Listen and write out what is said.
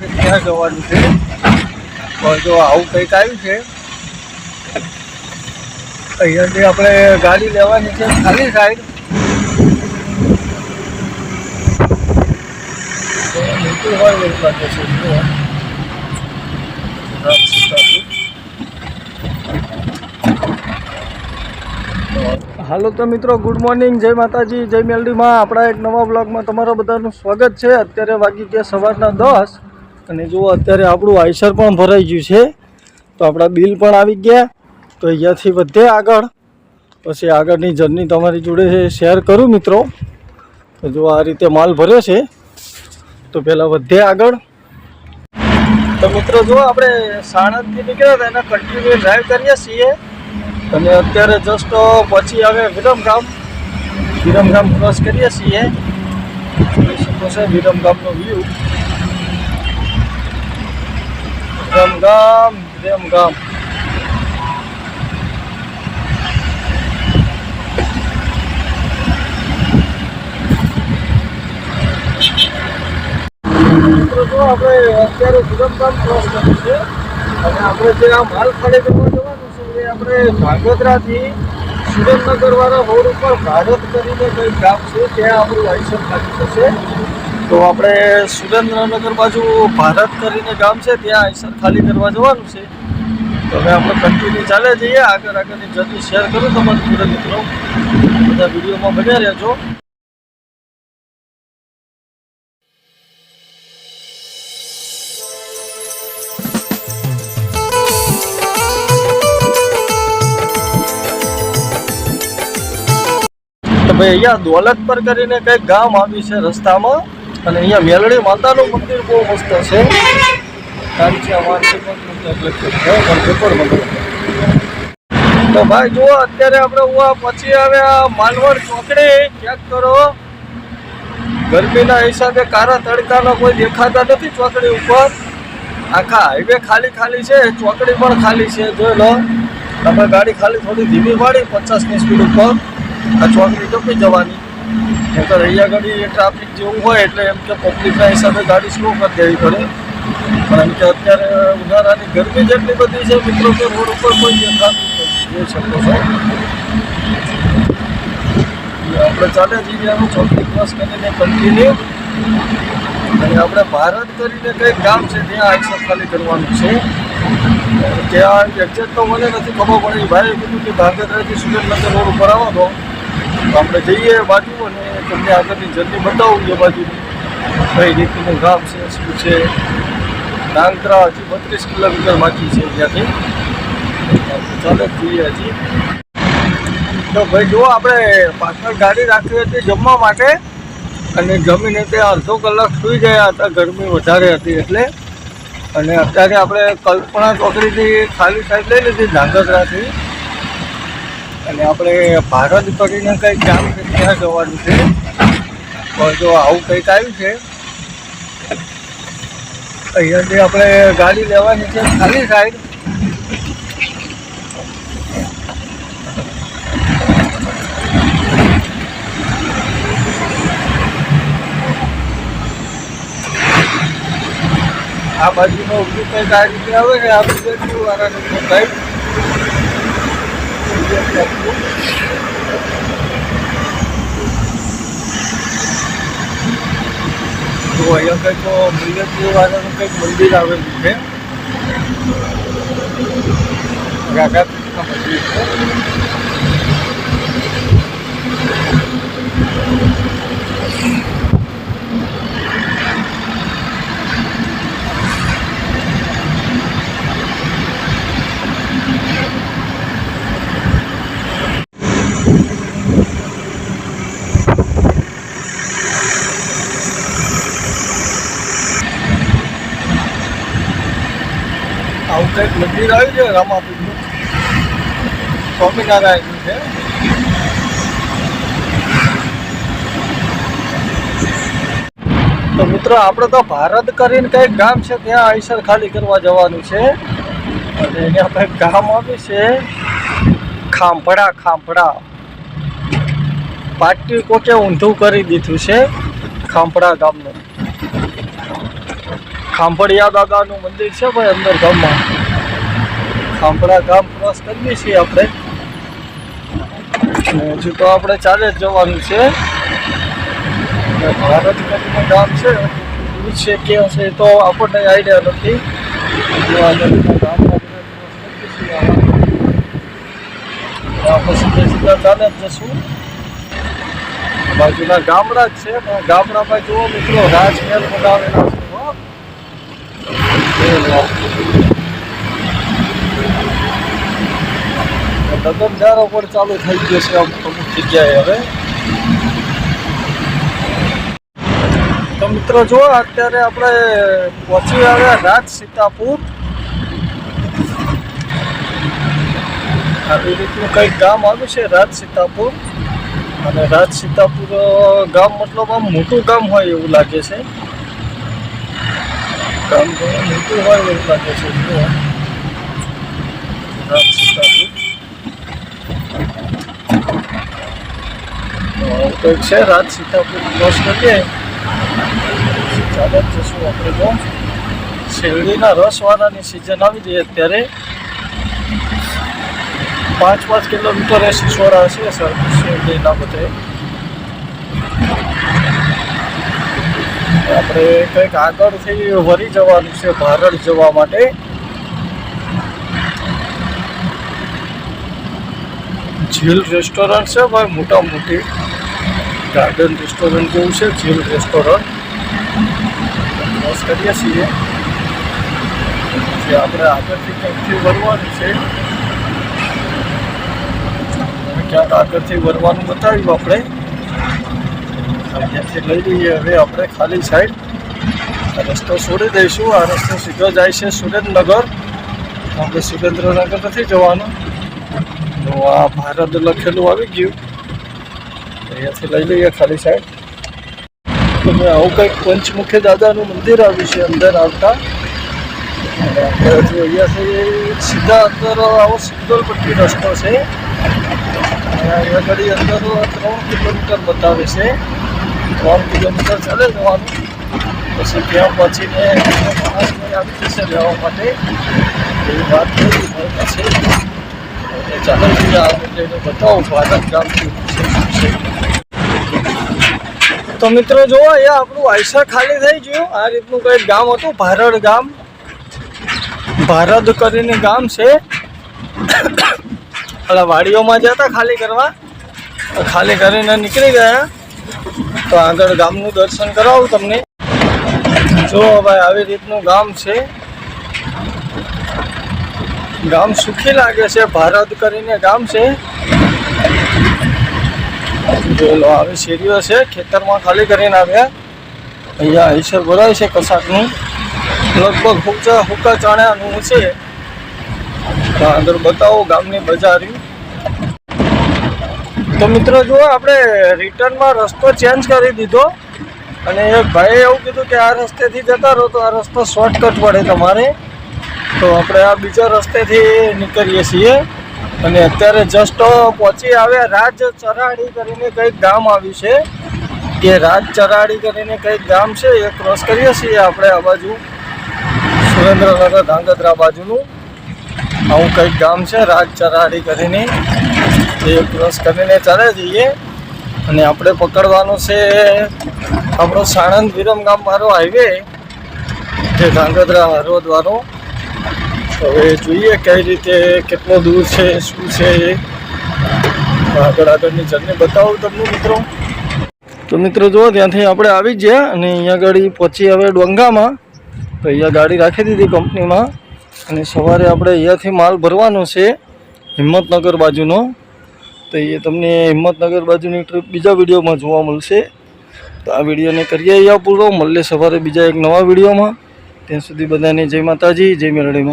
છે ત્યાં જવાનું છે. જો આવું કંઈક આવ્યું છે. અહીંયાથી આપણે ગાડી લેવાની છે ખાલી સાઈડ. નીકળી હોય એવું લાગે છે. હાલો તો મિત્રો, ગુડ મોર્નિંગ, જય માતાજી, જય મેલડીમાં. આપણા એક નવા બ્લોગમાં તમારા બધાનું સ્વાગત છે. અત્યારે વાગી ગયા સવારના 10 અને જુઓ અત્યારે આપણું આઈસર પણ ભરાઈ ગયું છે. તો આપણા બિલ પણ આવી ગયા. તો અહીંયાથી વધે આગળ, પછી આગળની જર્ની તમારી જોડે શેર કરું મિત્રો. તો જો આ રીતે માલ ભર્યો છે. તો પહેલાં વધે આગળ. તો મિત્રો જો આપણે સાણંદથી નીકળ્યા હતા એના કન્ટિન્યુ ડ્રાઈવ કરીએ છીએ. અને અત્યારે જસ્ટ પછી હવે વિરમગામ ક્રોસ કરીએ છીએ. જોઈ શકો છો વિરમગામનો વ્યૂ. વિરમગામ મિત્રો જો આપણે અત્યારે વિરમગામ ક્રોસ કર્યું છે. અને આપણે જે આ માલ ખાલી કરવા જવાનું છે એ આપણે ધાંગધ્રાથી સુરેન્દ્રનગર વાળા રોડ ઉપર ભારત કરીને કંઈક ગામ છે ત્યાં આપણું આઈસર ખાલી થશે. તો આપણે સુરેન્દ્રનગર બાજુ ભારત કરીને ગામ છે ત્યાં આઈસર ખાલી કરવા જવાનું છે. તો હવે આપણે કન્ટિન્યુ ચાલે જઈએ. આગળની જર્ની શેર કરું તમારી જોડે મિત્રો. બધા વિડીયોમાં બન્યા રહેજો. ભાઈ અહીંયા દોલતપર કરીને કંઈક ગામ આવ્યું છે રસ્તામાં. અને અહીંયા મેલડી માતાનું મંદિર બહુ મસ્ત છે. તો ભાઈ જુઓ અત્યારે આપણે પછી આવે આ માલવડ ચોકડી ચેક કરો. ગરમીના હિસાબે કારા તડકાનો કોઈ દેખાતા નથી ચોકડી ઉપર. આખા હાઈવે ખાલી છે, ચોકડી પણ ખાલી છે. જોઈ લો, તમે ગાડી ખાલી થોડી ધીમી પાડી 50ની સ્પીડ ઉપર આ ચોકડી ટપી જવાની. નહીંતર અહીંયા ગાડી ટ્રાફિક જેવું હોય એટલે એમ કે પબ્લિકના હિસાબે ગાડી સ્લો કરી દેવી પડે. પણ એમ કે અત્યારે ઉનાળાની ગરમી જેટલી બધી છે મિત્રો કે રોડ ઉપર કોઈ દેખાતું જોઈ શકો છો. આપણે ચાલે જઈએ ચોકડી ક્રોસ કરીને કન્ટિન્યુ. અને આપણે ભારત કરીને કંઈક ગામ છે ત્યાં આઈસર ખાલી કરવાનું છે. ત્યાં એક્ઝેક્ટ તો મને નથી ખબર પડી. ભાઈએ કીધું કે ધાંગધ્રાથી સુરેન્દ્રનગર રોડ ઉપર આવો તો આપણે જઈએ બાજુ અને તમને આગળની જર્ની બતાવું એ બાજુની કઈ રીતનું ગામ છે, શું છે. ધાંગધ્રા હજી 32 કિલોમીટર બાકી છે ત્યાંથી. ચાલે જઈએ હજી. તો ભાઈ જુઓ, આપણે પાછળ ગાડી રાખી હતી જમવા માટે અને જમીને તે અડધો કલાક સૂઈ ગયા હતા. ગરમી વધારે હતી એટલે. અને અત્યારે આપણે કલ્પના ચોકડીથી ખાલી સાઈડ લઈ લીધી ધાંગધ્રાથી. અને આપણે ભારત કરીને કંઈક ગામ છે ત્યાં જવાનું છે. પણ જો આવું કંઈક આવ્યું છે. અહીંયાથી આપણે ગાડી લેવાની છે ખાલી સાઈડ. આ બાજુનો ઉભી કંઈક આ રીતે આવે ને આ બીજું વાળાનું કંઈક. તો અહીંયા કંઈક મુલ્લેપુર વાળાનું કંઈક મંદિર આવેલું છે. રાધા કૃષ્ણ મંદિર છે. આવું કંઈક મંદિર આવ્યું છે રામાપીરનું, સ્વામિનારાયણનું છે. તો મિત્રો આપણે તો ભારત કરીને કંઈક ગામ છે ત્યાં આઈસર ખાલી કરવા જવાનું છે. અને અહીંયા કંઈક ગામ આવ્યું છે ખાંભડા. પાટિયું કોકે ઊંધું કરી દીધું છે ખાંભડા ગામનું. ખાંભળિયા દાદાનું મંદિર છે ભાઈ અંદર ગામમાં. ખાંભળા ગામ ક્રોસ કરીએ છીએ આપણે. હજુ તો આપણે ચાલે જ જવાનું છે. ભારત કરીને ગામ છે છે ક્યાં છે તો આપણને આઈડિયા નથી. આપણે સીધા ચાલે જ જશું. બાજુના ગામડા જ છે. ગામડામાં જુઓ મિત્રો, રાજમહેલ બનાવેલા છે. દગનદારો પણ ચાલુ થઈ ગયો છે અમુક જગ્યાએ હવે. તો મિત્રો જુઓ, અત્યારે આપણે પહોંચી આવ્યા રાજ સીતાપુર. આવી રીતનું કંઈક ગામ આવ્યું છે રાજ સીતાપુર. અને રાજ સીતાપુર ગામ મતલબ આમ મોટું ગામ હોય એવું લાગે છે. ગામ મોટું હોય એવું લાગે છે. રાજ સીતાપુર કંઈક છે. રાજ સીતાપુર ક્રોસ કરીએ ચાલે જ જશું આપણે. તો શેરડીના રસવાળાની સિઝન આવી જાય અત્યારે. 5 કિલોમીટર સિસોડા છે સર શેરડીના બધે. આપણે કંઈક આગળથી વળી જવાનું છે ભારત જવા માટે. ઝીલ રેસ્ટોરન્ટ છે ભાઈ, મોટા મોટી ગાર્ડન રેસ્ટોરન્ટ જેવું છે ઝીલ રેસ્ટોરન્ટ. ક્રોસ કરીએ છીએ જે આપણે આગળથી ક્યાંકથી વળવાનું છે. ક્યાંક આગળથી વળવાનું બતાવ્યું આપણે. અહીંયાથી લઈ લઈએ હવે આપણે ખાલી સાઈડ. રસ્તો છોડી દઈશું. આ રસ્તો સીધો જાય છે સુરેન્દ્રનગર. આપણે સુરેન્દ્રનગર નથી જવાનું. તો આ ભારત લખેલું આવી ગયું. અહીંયાથી લઈ લઈએ ખાલી સાઈડ. તમે આવું કંઈક પંચમુખી દાદાનું મંદિર આવ્યું છે અંદર આવતા. આપણે હજુ અહીંયાથી સીધા અંદર આવો સિંગલપટ્ટી રસ્તો છે. અહીંયા ઘડી અંદર 3 કિલોમીટર બતાવે છે. 3 કિલોમીટર ચાલે જવાનું. પછી ત્યાં પહોંચીને માણસને આવી જશે લેવા માટે એવી વાત કરી છે. ચાલો જઈએ આગળ બતાવું ભારત ગામ છે. તો મિત્રો જુઓ, અહીંયા આપણું આયસા ખાલી થઈ ગયું. આ રીતનું કંઈક ગામ હતું ભારત ગામ. ભારત કરીને ગામ છે. એટલે વાડીઓમાં જતા ખાલી કરવા. ખાલી કરીને નીકળી ગયા. તો આગળ ગામનું દર્શન કરાવું તમને. જો ભાઈ આવી રીતનું ગામ છે. ગામ સુખી લાગે છે. ભારત કરીને ગામ છે. જોયેલો આવી શેરીઓ છે. ખેતરમાં ખાલી કરીને આવ્યા. અહીંયા હિસર ભરાય છે કશાકનું. લગભગ હુક્કા ચાણાનું છે. તો અંદર બતાવો ગામની બજારી. તો મિત્રો જુઓ, આપણે રિટર્નમાં રસ્તો ચેન્જ કરી દીધો. અને એક ભાઈએ એવું કીધું કે આ રસ્તેથી જતા રહો તો આ રસ્તો શોર્ટકટ પડે તમારે. તો આપણે આ બીજા રસ્તેથી નીકળીએ છીએ. અને અત્યારે જસ્ટ પહોંચી આવ્યા રાજ ચરાડી કરીને કંઈક ગામ આવ્યું છે. એ રાજ ચરાડી કરીને કંઈક ગામ છે. એ ક્રોસ કરીએ છીએ આપણે આ બાજુ સુરેન્દ્રનગર ધાંગધ્રા બાજુનું. આવું કંઈક ગામ છે રાજ ચરાડી કરીને. એ ક્રોસ કરીને ચાલે જઈએ. અને આપણે પકડવાનો છે આપણો સાણંદ વિરમગામ વાળો હાઈવે, જે ધાંગધ્રા હળવદ વાળો. હવે જોઈએ કઈ રીતે, કેટલો દૂર છે, શું છે. આગળની જર્ની બતાવું તમને મિત્રો. તો મિત્રો જુઓ, ત્યાંથી આપણે આવી ગયા અને અહીંયા ગાડી પહોંચી હવે ડોંગામાં. તો અહીંયા ગાડી રાખી દીધી કંપનીમાં. અને સવારે આપણે અહીંયાથી માલ ભરવાનો છે હિંમતનગર બાજુનો. તો એ તમને હિંમતનગર બાજુની ટ્રીપ બીજા વિડીયોમાં જોવા મળશે. તો આ વિડીયોને કરીએ અહીંયા પૂરો. મળીએ સવારે બીજા એક નવા વિડીયોમાં. ત્યાં સુધી બધાને જય માતાજી, જય મેલડીમાં.